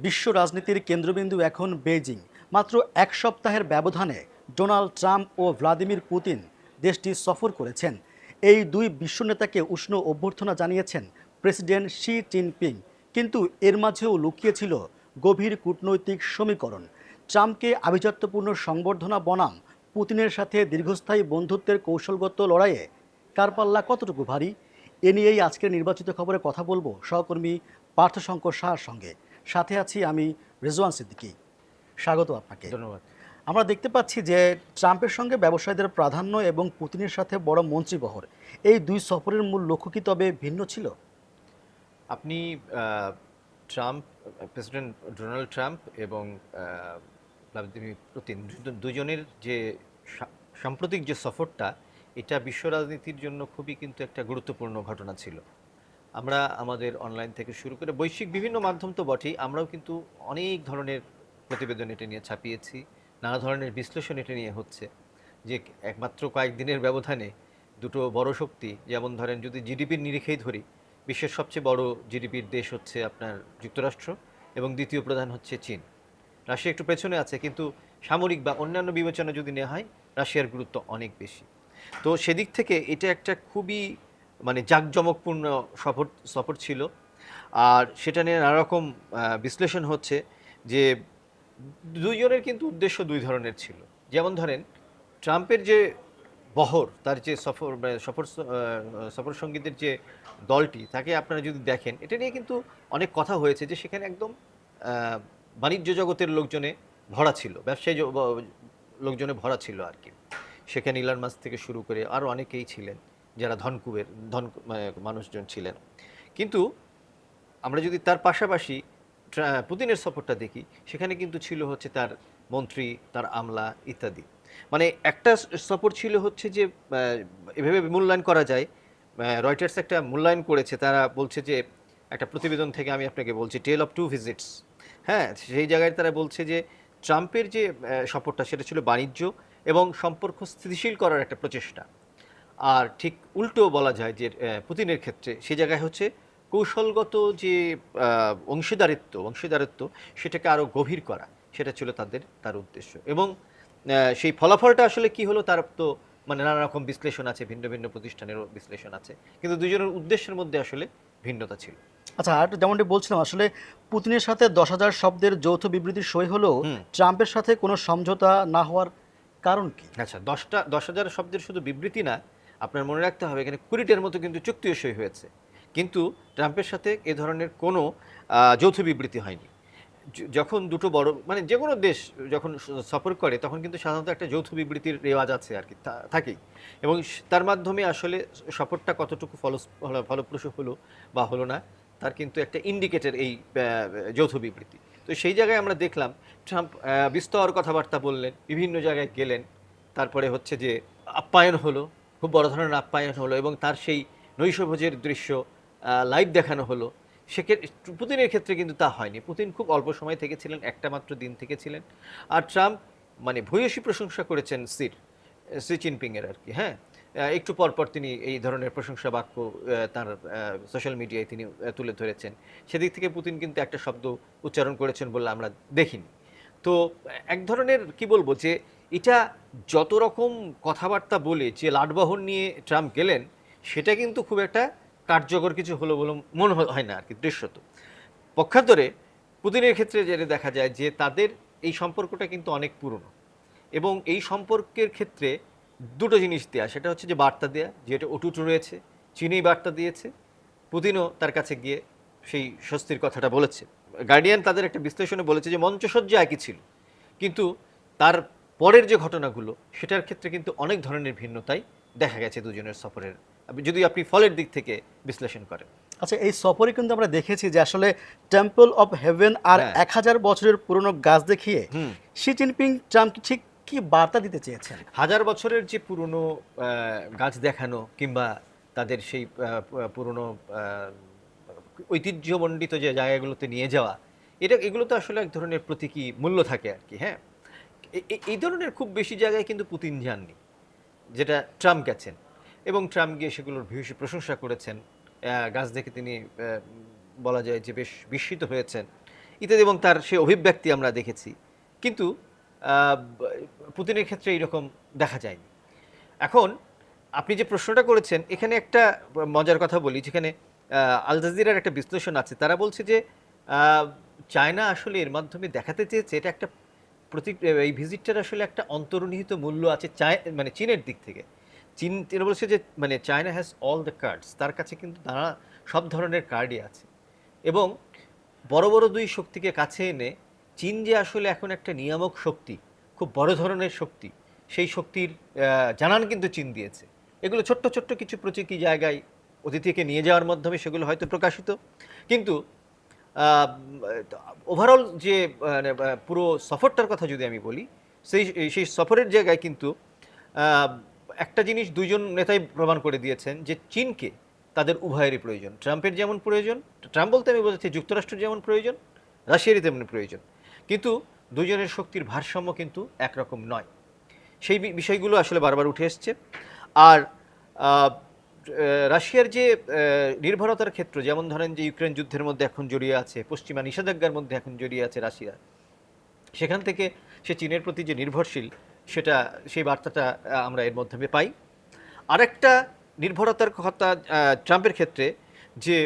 বিশ্ব রাজনীতির কেন্দ্রবিন্দু এখন বেইজিং। মাত্র এক সপ্তাহের ব্যবধানে ডোনাল্ড ট্রাম্প ও ভ্লাদিমির পুতিন দেশটি সফর করেছেন। এই দুই বিশ্ব নেতাকে উষ্ণ অভ্যর্থনা জানিয়েছেন প্রেসিডেন্ট শি জিনপিং। কিন্তু এর মাঝেও লুকিয়েছিল গভীর কূটনৈতিক সমীকরণ। ট্রাম্পকে আভিজাত্যপূর্ণ সংবর্ধনা বনাম পুতিনের সাথে দীর্ঘস্থায়ী বন্ধুত্বের কৌশলগত লড়াইয়ে কার পাল্লা কতটুকু ভারী, এ নিয়েই আজকের নির্বাচিত খবরে কথা বলবো সহকর্মী পার্থশঙ্কর শাহর সঙ্গে। সাথে আছি আমি রেজওয়ান সিদ্দিকী। স্বাগত আপনাকে। ধন্যবাদ। আমরা দেখতে পাচ্ছি যে ট্রাম্পের সঙ্গে ব্যবসায়ীদের প্রাধান্য এবং পুতিনের সাথে বড় মন্ত্রীবহর, এই দুই সফরের মূল লক্ষ্য কি তবে ভিন্ন ছিল? আপনি ট্রাম্প, প্রেসিডেন্ট ডোনাল্ড ট্রাম্প এবং ভ্লাদিমির পুতিন দুজনের যে সাম্প্রতিক যে সফরটা, এটা বিশ্ব রাজনীতির জন্য খুবই কিন্তু একটা গুরুত্বপূর্ণ ঘটনা ছিল। আমরা আমাদের অনলাইন থেকে শুরু করে বৈশ্বিক বিভিন্ন মাধ্যম তো বটেই, আমরাও কিন্তু অনেক ধরনের প্রতিবেদন এটা নিয়ে ছাপিয়েছি, নানা ধরনের বিশ্লেষণ এটা নিয়ে হচ্ছে যে একমাত্র কয়েকদিনের ব্যবধানে দুটো বড় শক্তি, যেমন ধরেন যদি জিডিপির নিরিখেই ধরি, বিশ্বের সবচেয়ে বড় জিডিপির দেশ হচ্ছে আপনার যুক্তরাষ্ট্র এবং দ্বিতীয় প্রধান হচ্ছে চীন। রাশিয়া একটু পেছনে আছে, কিন্তু সামরিক বা অন্যান্য বিবেচনা যদি নেওয়া হয়, রাশিয়ার গুরুত্ব অনেক বেশি। তো সেদিক থেকে এটা একটা খুবই মানে জাঁকজমকপূর্ণ সফর সফর ছিল। আর সেটা নিয়ে নানা রকম বিশ্লেষণ হচ্ছে যে দুইজনের কিন্তু উদ্দেশ্য দুই ধরনের ছিল। যেমন ধরেন ট্রাম্পের যে বহর, তার যে সফর সঙ্গীদের যে দলটি, তাকে আপনারা যদি দেখেন, এটা নিয়ে কিন্তু অনেক কথা হয়েছে যে সেখানে একদম আহ, বাণিজ্য জগতের লোকজনে ভরা ছিল, ব্যবসায়ী লোকজনে ভরা ছিল আর কি। সেখানে ইলন মাস্ক থেকে শুরু করে আরও অনেকেই ছিলেন যারা মানুষজন ছিলেন। কিন্তু আমরা যদি তার পাশাপাশি পুতিনের সফরটা দেখি, সেখানে কিন্তু ছিল হচ্ছে তার মন্ত্রী, তার আমলা ইত্যাদি। মানে একটা সফর ছিল হচ্ছে যে এভাবে মূল্যায়ন করা যায়। রয়টার্স একটা মূল্যায়ন করেছে, তারা বলছে যে একটা প্রতিবেদন থেকে আমি আপনাকে বলছি, টেল অফ টু ভিজিটস। হ্যাঁ, সেই জায়গায় তারা বলছে যে ট্রাম্পের যে সফরটা, সেটা ছিল বাণিজ্য এবং সম্পর্ক স্থিতিশীল করার একটা প্রচেষ্টা। আর ঠিক উল্টো বলা যায় যে পুতিনের ক্ষেত্রে সে জায়গায় হচ্ছে কৌশলগত যে অংশীদারিত্ব সেটাকে আরও গভীর করা, সেটা ছিল তার উদ্দেশ্য। এবং সেই ফলাফলটা আসলে কি হলো, তার তো মানে নানা রকম বিশ্লেষণ আছে, ভিন্ন ভিন্ন প্রতিষ্ঠানেরও বিশ্লেষণ আছে, কিন্তু দুজনের উদ্দেশ্যের মধ্যে আসলে ভিন্নতা ছিল। আচ্ছা, আর যেমনটি বলছিলাম, আসলে পুতিনের সাথে 10,000 শব্দের যৌথ বিবৃতি সই হলেও ট্রাম্পের সাথে কোনো সমঝোতা না হওয়ার কারণ কি? আচ্ছা, 10,000 শব্দের শুধু বিবৃতি না, আপনার মনে রাখতে হবে এখানে 20টার মতো কিন্তু চুক্তিও সই হয়েছে, কিন্তু ট্রাম্পের সাথে এ ধরনের কোনো যৌথ বিবৃতি হয়নি। যখন দুটো বড় মানে যে কোনো দেশ যখন সফর করে, তখন কিন্তু সাধারণত একটা যৌথ বিবৃতির রেওয়াজ আছে আর কি, থাকেই। এবং তার মাধ্যমে আসলে সফরটা কতটুকু ফলপ্রসূ হলো বা হলো না, তার কিন্তু একটা ইন্ডিকেটর এই যৌথ বিবৃতি। তো সেই জায়গায় আমরা দেখলাম ট্রাম্প বিস্তর কথাবার্তা বললেন, বিভিন্ন জায়গায় গেলেন, তারপরে হচ্ছে যে আপ্যায়ন হলো, খুব বড় ধরনের আপ্যায়ন হলো, এবং তার সেই নৈশভোজের দৃশ্য লাইভ দেখানো হলো। পুতিনের ক্ষেত্রে কিন্তু তা হয়নি। পুতিন খুব অল্প সময় থেকেছিলেন, একটা মাত্র দিন থেকেছিলেন। আর ট্রাম্প মানে ভূয়সী প্রশংসা করেছেন সি জিনপিংয়ের আর কি। হ্যাঁ, একটু পরপর তিনি এই ধরনের প্রশংসা বাক্য তার সোশ্যাল মিডিয়ায় তিনি তুলে ধরেছেন। সেদিক থেকে পুতিন কিন্তু একটা শব্দ উচ্চারণ করেছেন বলে আমরা দেখিনি। তো এক ধরনের কি বলবো, যে এটা যত রকম কথাবার্তা বলে যে লাটবহর নিয়ে ট্রাম্প গেলেন, সেটা কিন্তু খুব একটা কার্যকর কিছু হলো বলে মনে হয় না আর কি দৃশ্যত। পক্ষান্তরে পুতিনের ক্ষেত্রে যেটা দেখা যায় যে তাদের এই সম্পর্কটা কিন্তু অনেক পুরনো, এবং এই সম্পর্কের ক্ষেত্রে দুটো জিনিস দেয়া, সেটা হচ্ছে যে বার্তা দেয়া, যেটা অটুট রয়েছে। চীনেই বার্তা দিয়েছে, পুতিনও তার কাছে গিয়ে সেই স্বস্তির কথাটা বলেছে। গার্ডিয়ান তাদের একটা বিশ্লেষণে বলেছে যে মঞ্চসজ্জা একই ছিল, কিন্তু তার পরের যে ঘটনাগুলো, সেটার ক্ষেত্রে কিন্তু অনেক ধরনের ভিন্নতাই দেখা গেছে দুজনের সফরের, যদি আপনি ফলের দিক থেকে বিশ্লেষণ করেন। আচ্ছা, এই সফরে কিন্তু আমরা দেখেছি যে আসলে টেম্পল অফ হেভেন আর হ্যাঁ। 1000 বছরের পুরনো গাছ দেখিয়ে শি জিনপিং ট্রাম্পকে ঠিক কি বার্তা দিতে চেয়েছেন? 1000 বছরের যে পুরনো গাছ দেখানো, কিংবা তাদের সেই পুরনো ঐতিহ্যমণ্ডিত যে জায়গাগুলোতে নিয়ে যাওয়া, এগুলো তো আসলে এক ধরনের প্রতীকী মূল্য থাকে আর কি। হ্যাঁ, এই ধরনের খুব বেশি জায়গায় কিন্তু পুতিন যাননি, যেটা ট্রাম্প গেছেন, এবং ট্রাম্প গিয়ে সেগুলোর ভূয়সী প্রশংসা করেছেন। গাছ দেখে তিনি বলা যায় যে বেশ বিস্মিত হয়েছেন। ইত্যাদি, এবং তার সে অভিব্যক্তি আমরা দেখেছি। কিন্তু পুতিনের ক্ষেত্রে এইরকম দেখা যায়নি। এখন আপনি যে প্রশ্নটা করেছেন, এখানে একটা মজার কথা বলি, যেখানে আল জাজিরার একটা বিশ্লেষণ আছে। তারা বলছে যে চায়না আসলে এর মাধ্যমে দেখাতে চেয়েছে এটা একটা এই ভিজিটটার আসলে একটা অন্তর্নিহিত মূল্য আছে মানে চীনের দিক থেকে। চীন এরা বলছে যে মানে China has all the cards, তার কাছে কিন্তু নানা সব ধরনের কার্ডই আছে, এবং বড় বড় দুই শক্তিকে কাছে এনে চীন যে আসলে এখন একটা নিয়ামক শক্তি, খুব বড় ধরনের শক্তি, সেই শক্তির জানান কিন্তু চীন দিয়েছে। এগুলো ছোট্ট ছোট্ট কিছু প্রতীকী জায়গায় অতিথিকে নিয়ে যাওয়ার মাধ্যমে সেগুলো হয়তো প্রকাশিত, কিন্তু ওভারঅল যে পুরো সফরটার কথা যদি আমি বলি, সেই সফরের জায়গায় কিন্তু একটা জিনিস দুইজন নেতাই প্রমাণ করে দিয়েছেন যে চীনকে তাদের উভয়েরই প্রয়োজন। ট্রাম্পের যেমন প্রয়োজন, ট্রাম্প বলতে আমি বোঝাচ্ছি যুক্তরাষ্ট্রের যেমন প্রয়োজন, রাশিয়ারই তেমন প্রয়োজন, কিন্তু দুজনের শক্তির ভারসাম্য কিন্তু একরকম নয়। সেই বিষয়গুলো আসলে বারবার উঠে এসছে। আর রাশিয়ার যে নির্ভরতার ক্ষেত্র, যেমন ধরেন যে ইউক্রেন যুদ্ধের মধ্যে এখন জড়িয়ে আছে, পশ্চিমা নিষেধাজ্ঞার মধ্যে এখন জড়িয়ে আছে রাশিয়া, সেখান থেকে সে চীনের প্রতি যে নির্ভরশীল, সেই বার্তাটা আমরা এর মাধ্যমে পাই। আরেকটা নির্ভরতার কথা ট্রাম্পের ক্ষেত্রে, যে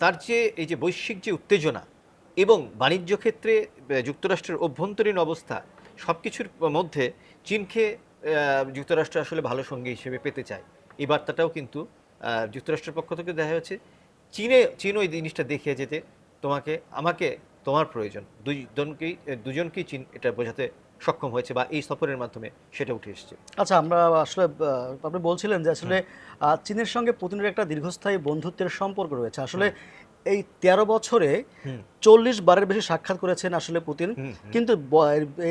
তার যে এই যে বৈশ্বিক যে উত্তেজনা এবং বাণিজ্য ক্ষেত্রে যুক্তরাষ্ট্রের অভ্যন্তরীণ অবস্থা, সব কিছুর মধ্যে চীনকে যুক্তরাষ্ট্র আসলে ভালো সঙ্গী হিসেবে পেতে চায়। এই বার্তাটাও কিন্তু যুক্তরাষ্ট্রের পক্ষ থেকে দেখা হচ্ছে। চীন ওই জিনিসটা দেখিয়ে যেতে তোমাকে আমাকে তোমার প্রয়োজন, দুজনকেই চীন এটা বোঝাতে সক্ষম হয়েছে, বা এই সফরের মাধ্যমে সেটা উঠে এসেছে। আচ্ছা, আমরা আসলে আপনি বলছিলেন যে আসলে চীনের সঙ্গে পুতিনের একটা দীর্ঘস্থায়ী বন্ধুত্বের সম্পর্ক রয়েছে। আসলে এই 13 বছরে 40 বারের বেশি সাক্ষাৎ করেছেন আসলে পুতিন, কিন্তু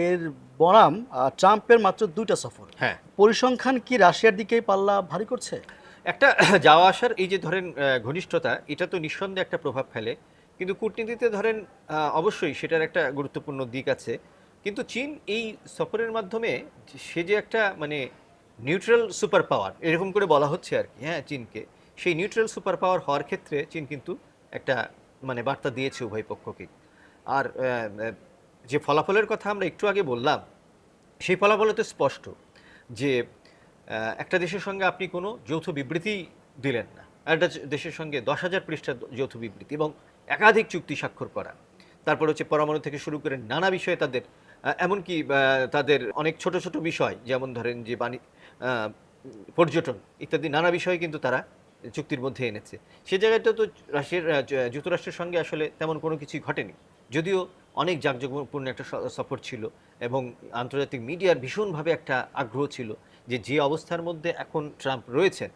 এর বনাম ট্রাম্পের মাত্র 2টা সফর। হ্যাঁ, পরিসংখ্যান কি রাশিয়ার দিকেই পাল্লা ভারী করছে? একটা যাওয়া আসার এই যে ধরেন ঘনিষ্ঠতা, এটা তো নিঃসন্দেহে একটা প্রভাব ফেলে, কিন্তু কূটনীতিতে ধরেন অবশ্যই সেটার একটা গুরুত্বপূর্ণ দিক আছে। কিন্তু চীন এই সফরের মাধ্যমে সে যে একটা মানে নিউট্রাল সুপার পাওয়ার এরকম করে বলা হচ্ছে আর কি, হ্যাঁ, চীনকে সেই নিউট্রাল সুপার পাওয়ার হওয়ার ক্ষেত্রে চীন কিন্তু একটা মানে বার্তা দিয়েছে উভয় পক্ষকে। আর যে ফলাফলের কথা আমরা একটু আগে বললাম, সেই ফলাফলে তো স্পষ্ট যে একটা দেশের সঙ্গে আপনি কোনো যৌথ বিবৃতি দিলেন না, একটা দেশের সঙ্গে 10,000 পৃষ্ঠার যৌথ বিবৃতি এবং একাধিক চুক্তি স্বাক্ষর করা, তারপর হচ্ছে পরমাণু থেকে শুরু করে নানা বিষয়ে তাদের এমনকি তাদের অনেক ছোট ছোট বিষয়, যেমন ধরেন যে পর্যটন ইত্যাদি নানা বিষয়ে কিন্তু তারা চুক্তির মধ্যে এনেছে। সে জায়গাটা তো যুক্তরাষ্ট্রের সঙ্গে আসলে তেমন কোনো কিছুই ঘটেনি, যদিও অনেক জাঁকজমকপূর্ণ একটা সফর ছিল, এবং আন্তর্জাতিক মিডিয়ার ভীষণভাবে একটা আগ্রহ ছিল যে অবস্থার মধ্যে এখন ট্রাম্প রয়েছেন,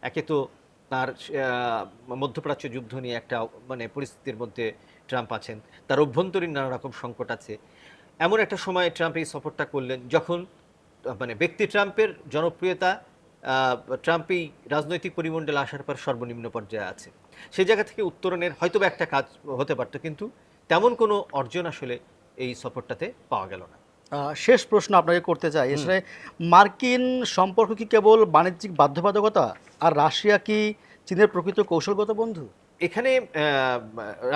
একে তো তার মধ্যপ্রাচ্য যুদ্ধ নিয়ে একটা মানে পরিস্থিতির মধ্যে ট্রাম্প আছেন, তার অভ্যন্তরীণ নানা রকম সংকট আছে। এমন একটা সময় ট্রাম্প এই সফরটা করলেন যখন মানে ব্যক্তি ট্রাম্পের জনপ্রিয়তা ট্রাম্পই রাজনৈতিক পরিমণ্ডলে আসার পর সর্বনিম্ন পর্যায়ে আছে। সেই জায়গা থেকে উত্তরণের হয়তো একটা কাজ হতে পারত, কিন্তু তেমন কোনো অর্জন আসলে এই সফরটাতে পাওয়া গেল না। শেষ প্রশ্ন আপনাকে করতে চাই, আসলে মার্কিন সম্পর্ক কি কেবল বাণিজ্যিক বাধ্যবাধকতা, আর রাশিয়া কি চীনের প্রকৃত কৌশলগত বন্ধু? এখানে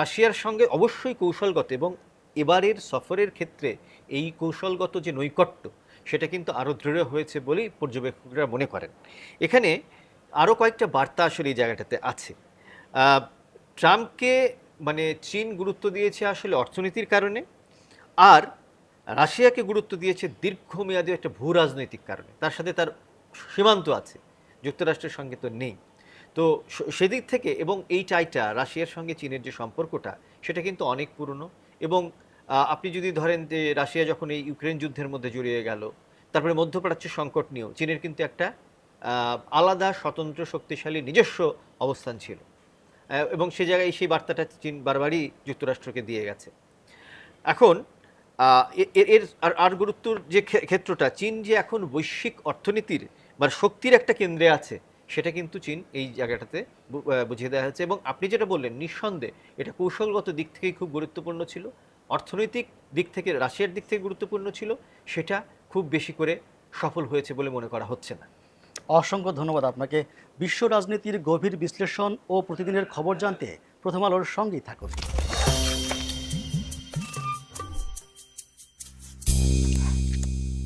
রাশিয়ার সঙ্গে অবশ্যই কৌশলগত, এবং এবারের সফরের ক্ষেত্রে এই কৌশলগত যে নৈকট্য সেটা কিন্তু আরও দৃঢ় হয়েছে বলেই পর্যবেক্ষকরা মনে করেন। এখানে আরও কয়েকটা বার্তা আসলে এই জায়গাটাতে আছে। ট্রাম্পকে মানে চীন গুরুত্ব দিয়েছে আসলে অর্থনীতির কারণে, আর রাশিয়াকে গুরুত্ব দিয়েছে দীর্ঘমেয়াদী একটা ভূ রাজনৈতিক কারণে। তার সাথে তার সীমান্ত আছে, যুক্তরাষ্ট্রের সঙ্গে তো নেই। তো সেদিক থেকে, এবং এই টাইটা রাশিয়ার সঙ্গে চীনের যে সম্পর্কটা সেটা কিন্তু অনেক পুরনো, এবং আপনি যদি ধরেন যে রাশিয়া যখন এই ইউক্রেন যুদ্ধের মধ্যে জড়িয়ে গেল, তারপরে মধ্যপ্রাচ্য সংকট নিয়েও চীনের কিন্তু একটা আলাদা স্বতন্ত্র শক্তিশালী নিজস্ব অবস্থান ছিল, এবং সে জায়গায় সেই বার্তাটা চীন বারবারই যুক্তরাষ্ট্রকে দিয়ে গেছে। এখন এর আর গুরুত্বর যে ক্ষেত্রটা, চীন যে এখন বৈশ্বিক অর্থনীতির বা শক্তির একটা কেন্দ্রে আছে, সেটা কিন্তু চীন এই জায়গাটাতে বুঝিয়ে দেওয়া হয়েছে। এবং আপনি যেটা বললেন, নিঃসন্দেহে এটা কৌশলগত দিক থেকেই খুব গুরুত্বপূর্ণ ছিল, অর্থনৈতিক দিক থেকে রাশিয়ার দিক থেকে গুরুত্বপূর্ণ ছিল, সেটা খুব বেশি করে সফল হয়েছে বলে মনে করা হচ্ছে না। অসংখ্য ধন্যবাদ আপনাকে। বিশ্ব রাজনীতির গভীর বিশ্লেষণ ও প্রতিদিনের খবর জানতে প্রথম আলোর সঙ্গেই থাকুন।